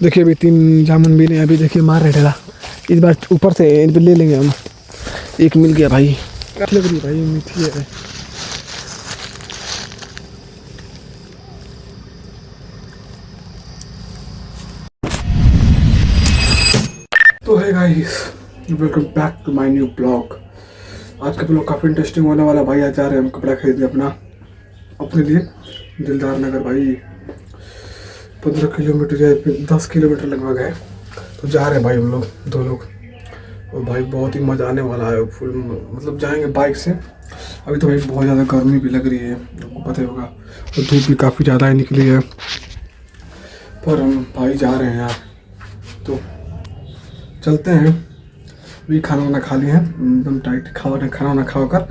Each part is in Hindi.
देखिए अभी 3 जामुन भी नहीं, अभी देखिए मार रहे ठेला। इस बार ऊपर से इन पे ले लेंगे हम। एक मिल गया भाई, लग रही भाई मीठी है। तो है guys, welcome back to my new blog. आज का ब्लॉग काफ़ी इंटरेस्टिंग होने वाला भाई। आज जा रहे हैं हम कपड़ा खरीदने अपने लिए दिलदार नगर भाई। 15 किलोमीटर या 10 किलोमीटर लगभग है, तो जा रहे हैं भाई हम लोग 2 लोग। और भाई बहुत ही मज़ा आने वाला है, फुल मतलब जाएंगे बाइक से। अभी तो भाई बहुत ज़्यादा गर्मी भी लग रही है, आपको पता ही होगा, और धूप भी काफ़ी ज़्यादा ही निकली है। पर हम भाई जा रहे हैं यार, तो चलते हैं। अभी खाना वाना खा लिए हैं, एकदम टाइट खाना वाना खा कर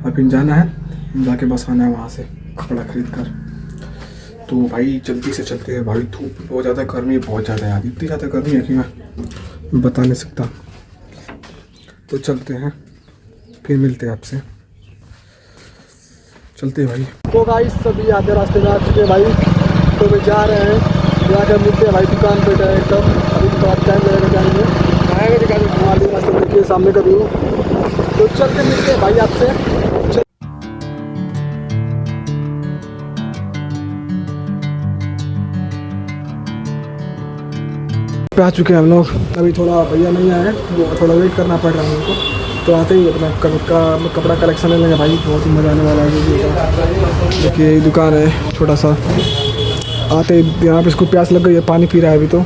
अभी जाना है, जाके बस आना है वहाँ से कपड़ा खरीद कर। तो भाई जल्दी से चलते हैं भाई, धूप बहुत ज़्यादा, गर्मी बहुत ज़्यादा है। इतनी ज़्यादा गर्मी है कि मैं बता नहीं सकता। तो चलते हैं, फिर मिलते हैं आपसे, चलते हैं भाई। तो भाई सभी आधे रास्ते में आ चुके हैं भाई, तो वे जा रहे हैं, जाकर मिलते हैं भाई दुकान पे एकदम। अभी बहुत टाइम लगेगा जाने में, आएगा दिखाने हमारे रास्ते में देखिए सामने का व्यू। तो चल के मिलते हैं भाई आपसे। पे आ चुके हैं हम लोग, अभी थोड़ा भैया नहीं आए, वो थोड़ा वेट करना पड़ रहा है उनको। तो आते ही अपना कपड़ा कलेक्शन ले लेंगे भाई, बहुत ही मज़ा आने वाला है। देखिए दुकान है छोटा सा, आते ही यहाँ पे इसको प्यास लग गई है, पानी पी रहा है अभी। तो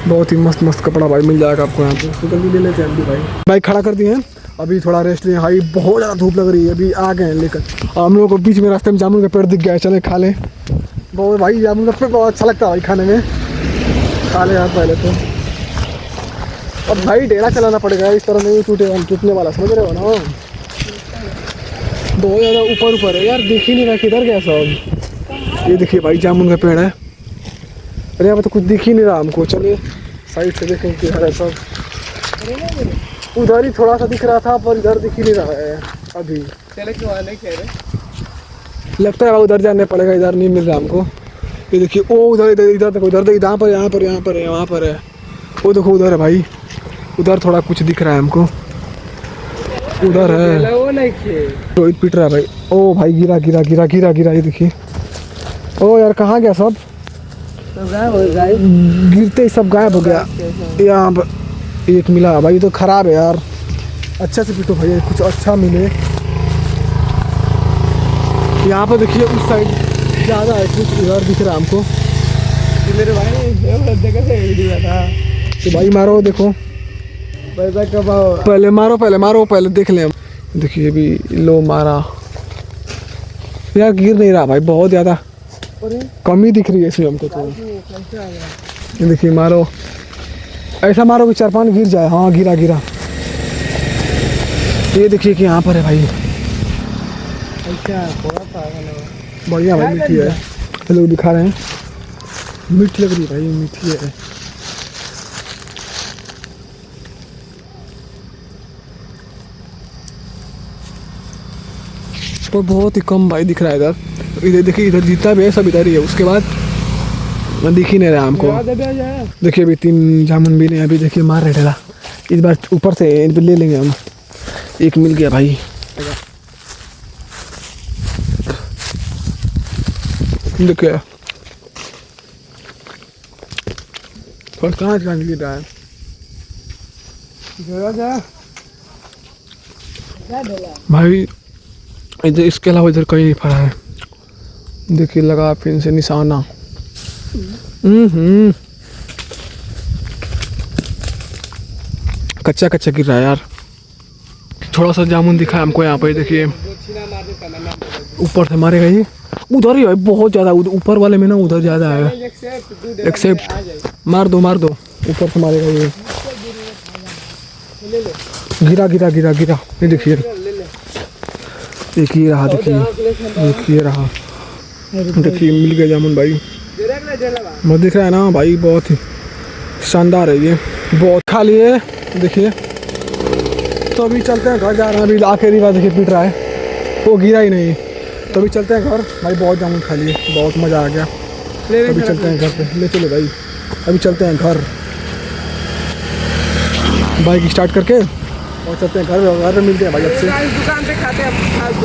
बहुत ही मस्त मस्त कपड़ा भाई मिल जाएगा आपको यहाँ पे, तो जल्दी ले लेते हैं अभी भाई। बाइक खड़ा कर दिए हैं, अभी थोड़ा रेस्ट लिए भाई, बहुत ज़्यादा धूप लग रही है। अभी आ गए हैं लेकर, हम लोगों को बीच में रास्ते में जामुन का पेड़ दिख गया है, चले खा लें। बहुत भाई जामुन का पेड़ बहुत अच्छा लगता है भाई खाने में, खा ले यार पहले तो। और भाई डेरा चलाना पड़ेगा, इस तरह नहीं टूटने वाला, समझ रहे हो ना। बहुत ज़्यादा ऊपर है यार, दिख ही नहीं रहा किधर गया सब। ये देखिए भाई जामुन का पेड़ है, अरे यहाँ पर तो कुछ दिख ही नहीं रहा हमको। चलिए साइड से देखें कि है सब, उधर ही थोड़ा सा दिख रहा था, पर इधर दिख ही नहीं रहा है अभी। चले क्यों आने कह रहे, लगता है उधर जाने पड़ेगा, इधर नहीं मिल रहा हमको। ये देखिए ओ उधर देखो, इधर देखो, यहाँ पर है, वहाँ पर है, वो देखो उधर है भाई, उधर थोड़ा कुछ दिख रहा है हमको, उधर है। रोहित पीट रहा है भाई। ओ भाई गिरा, ये देखिए। ओ यार कहाँ गया सब, गिरते ही सब गायब हो गया। यहाँ पर एक मिला भाई, तो खराब है यार, अच्छा से पीटो भाई, कुछ अच्छा मिले। यहाँ पर देखिए उस साइड ज़्यादा है, कुछ इधर दिख रहा है हमको। मेरे भाई जगह से दिया था, तो भाई मारो, देखो पैसा कमाओ, पहले मारो, पहले देख लें। देखिए अभी लो मारा यार, गिर नहीं रहा भाई, बहुत ज़्यादा कमी दिख रही है इसमें हमको। तो ये देखिए मारो, ऐसा मारो कि 4-5 गिर जाए। हाँ गिरा। ये देखिए कि यहाँ पर है भाई, बढ़िया भाई, मीठी है, लोग दिखा रहे हैं, मीठी लग रही भाई, मीठी है। पर बहुत ही कम भाई दिख रहा है इधर देखिए, इधर जितना भी है सब इधर ही है, उसके बाद दिख ही नहीं रहा हमको। देखिए अभी 3 जामुन भी नहीं, अभी देखिए मार रहे ठेला। इस बार ऊपर से इन पे ले लेंगे हम। एक मिल गया भाई, देखिए कहाँ गिर रहा है भाई, इधर इसके अलावा इधर कहीं नहीं फरा है। देखिए लगा फिर से निशाना। कच्चा गिर रहा है यार। थोड़ा सा जामुन दिखा है हमको यहाँ पे, देखिए ऊपर से मारेगा ये, उधर ही है बहुत ज़्यादा, ऊपर वाले में ना उधर ज़्यादा है। एक्सेप्ट मार दो, ऊपर से मारेगा ये। गिरा। ये देखिए एक ही रहा, देखिए मिल गया जामुन भाई। मत दिख रहा है ना भाई, बहुत ही शानदार है ये, बहुत खा लिए। देखिए तो अभी चलते हैं घर, जा रहे हैं। अभी आखिरी बार देखिए पीट रहा है, वो गिरा ही नहीं। तो अभी चलते हैं घर भाई, बहुत जामुन खा लिए, बहुत मज़ा आ गया। अभी चलते हैं घर पे, ले चलो भाई। अभी चलते हैं घर, बाइक स्टार्ट करके और चलते हैं घर में मिलते हैं भाई आपसे। दुकान पे खाते हैं।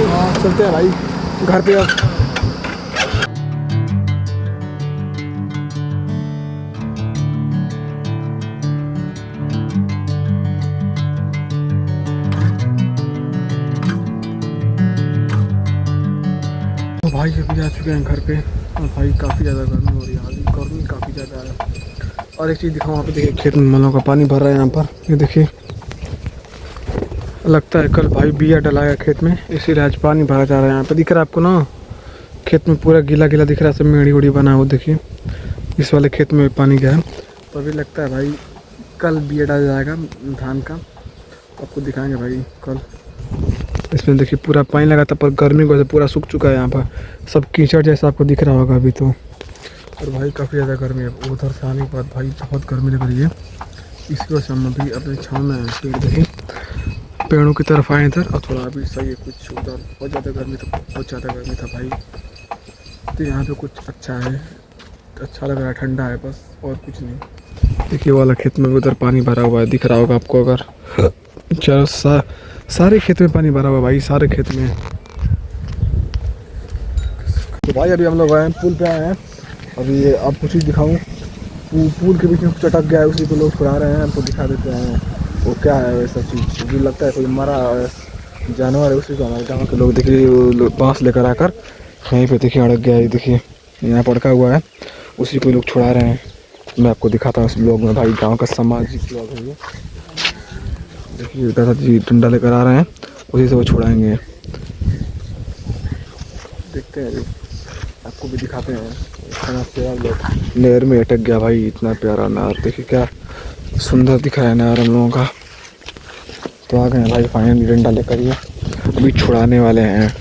हाँ चलते हैं भाई घर पे अब। तो भाई अभी आ चुके हैं घर पे और भाई काफ़ी ज़्यादा गर्मी हो रही है, अभी गर्मी काफ़ी ज़्यादा है। और एक चीज़ दिखाऊँ, वहाँ पे देखिए खेत में मलों का पानी भर रहा है यहाँ पर, ये देखिए। लगता है कल भाई बिया डलाया खेत में, इसीलिए आज पानी भरा जा रहा है यहाँ पे। दिख रहा है आपको ना, खेत में पूरा गीला गीला दिख रहा है, सब मेड़ी उड़ी बना हो। देखिए इस वाले खेत में पानी गया है, तो अभी लगता है भाई कल बिया डाला जाएगा धान का, आपको दिखाएंगे भाई कल। इसमें देखिए पूरा पानी लगा था, पर गर्मी की वजह से पूरा सूख चुका है यहाँ पर, सब कीचड़ जैसा आपको दिख रहा होगा अभी तो। और भाई काफ़ी ज़्यादा गर्मी है, उधर से आने के बाद भाई बहुत गर्मी लग रही है, इसकी वजह से हम अभी अपने छाँव में आए। पेड़ देखिए, पेड़ों की तरफ आए इधर, और थोड़ा अभी सही है कुछ। उधर बहुत ज़्यादा गर्मी था, बहुत ज़्यादा गर्मी था भाई, तो यहाँ पे कुछ अच्छा है, अच्छा लग रहा है, ठंडा है बस, और कुछ नहीं। देखिए वाला खेत में उधर पानी भरा हुआ है, दिख रहा होगा आपको। अगर चलो सारे खेत में पानी भरा हुआ है भाई, सारे खेत में। तो भाई अभी हम लोग आए हैं, पुल पे आए हैं। अभी आपको चीज़ दिखाऊँ, पुल के बीच में चटक गया है, उसी को लोग छुड़ा रहे हैं, हमको दिखा देते हैं वो क्या है वैसा चीज़। जो लगता है कोई मरा जानवर है, उसी को हमारे गाँव के लोग देखिए बाँस लेकर आकर यहीं पे देखिए अड़क गया है। देखिए यहाँ पड़का हुआ है, उसी को लोग छुड़ा रहे हैं। मैं आपको दिखाता हूँ इस ब्लॉग में भाई, गांव का सामाजिक ब्लॉग है ये। देखिए दादाजी डंडा लेकर आ रहे हैं, उसी से वो छुड़ाएंगे। देखते हैं, आपको भी दिखाते हैं। नहर में अटक गया भाई, इतना प्यारा नहर, देखिए क्या सुंदर दिखा है नहर हम लोगों का। तो आ गए हैं भाई फाइनली डंडा लेकर, ये अभी छुड़ाने वाले हैं,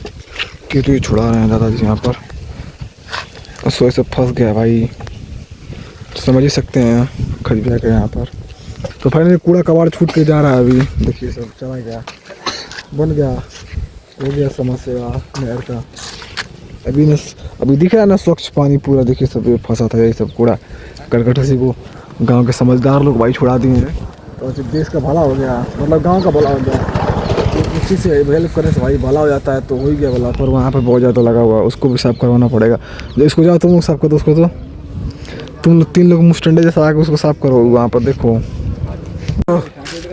क्योंकि ये छुड़ा रहे हैं दादाजी यहाँ पर। सोए से फंस गया भाई, समझ ही सकते हैं खरीदा के यहाँ पर। तो फाइनली कूड़ा कबाड़ छूट के जा रहा है अभी, देखिए सब चला गया, बन गया, हो गया समाज सेवा नहर का। अभी दिख रहा है ना स्वच्छ पानी पूरा, देखिए सब फंसा था, यही सब कूड़ा करकट से को गांव के समझदार लोग भाई छुड़ा दिए हैं। तो देश का भला हो गया, मतलब गांव का भला हो गया। तो किसी से हेल्प करने से भाई भला हो जाता है, तो हो ही गया भला। पर वहाँ पर बहुत ज़्यादा लगा हुआ है, उसको भी साफ़ करवाना पड़ेगा। जो इसको जाओ तुम लोग साफ़ करो, उसको तो तुम लोग 3 लोग मुस्टंडे जैसा आके उसको साफ़ करो वहाँ पर। देखो तो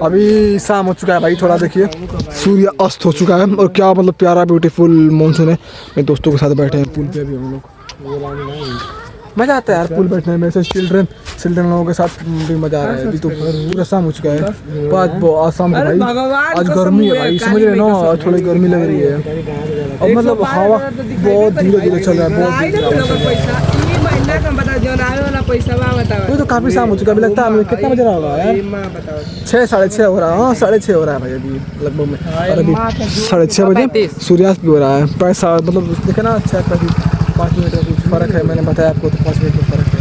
अभी शाम हो चुका है भाई, थोड़ा देखिए सूर्य अस्त हो चुका है, और क्या मतलब प्यारा ब्यूटीफुल मानसून है। मेरे दोस्तों के साथ बैठे हैं पुल पे अभी हम लोग। मज़ा आता है यार पुल बैठने में, ऐसे चिल्ड्रन लोगों के साथ भी मज़ा आ रहा है। अभी तो पूरा शाम हो चुका है, आज शाम को भाई आज गर्मी है भाई, समझ रहे ना, थोड़ी गर्मी लग रही है। और मतलब हवा बहुत धीरे धीरे चल रहा है, बहुत वो तो काफ़ी शाम हो चुका है। अभी लगता है हमें कितना बज रहा होगा यार, 6 साढ़े 6 हो रहा है। हाँ 6:30 हो रहा है भाई अभी लगभग में, और अभी 6:30 बजे सूर्यास्त भी हो रहा है। पैसा मतलब देखे ना, 5 मिनट का कुछ फ़र्क है, मैंने बताया आपको, तो 5 मिनट का फ़र्क है।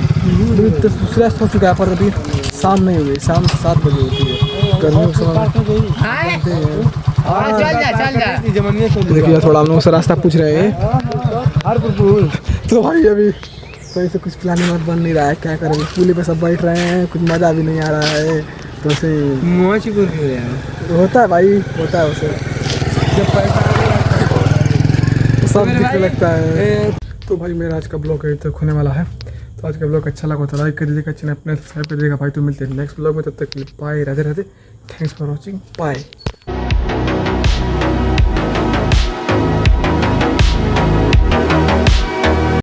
अभी तो सूर्यास्त हो चुका है, पर अभी शाम नहीं हुई, शाम 7 बजे होती है गर्मियों के समय। देखिए थोड़ा हम लोग से रास्ता पूछ रहे हैं, तो भाई अभी तो ऐसे कुछ प्लानिंग बन नहीं रहा है, क्या करें। पुल पे सब बैठ रहे हैं, कुछ मज़ा भी नहीं आ रहा है, तो ऐसे होता है भाई, होता है उसे जब पैसा सब दिखने लगता है। तो भाई मेरा आज का ब्लॉग यहीं तक होने वाला है। तो आज का ब्लॉग अच्छा लगा तो लाइक कर दीजिएगा, चैनल अपने सब्सक्राइब कर दीजिएगा भाई। तो मिलते हैं नेक्स्ट ब्लॉग में, तब तक के लिए bye, Radhe Radhe, thanks for watching, bye.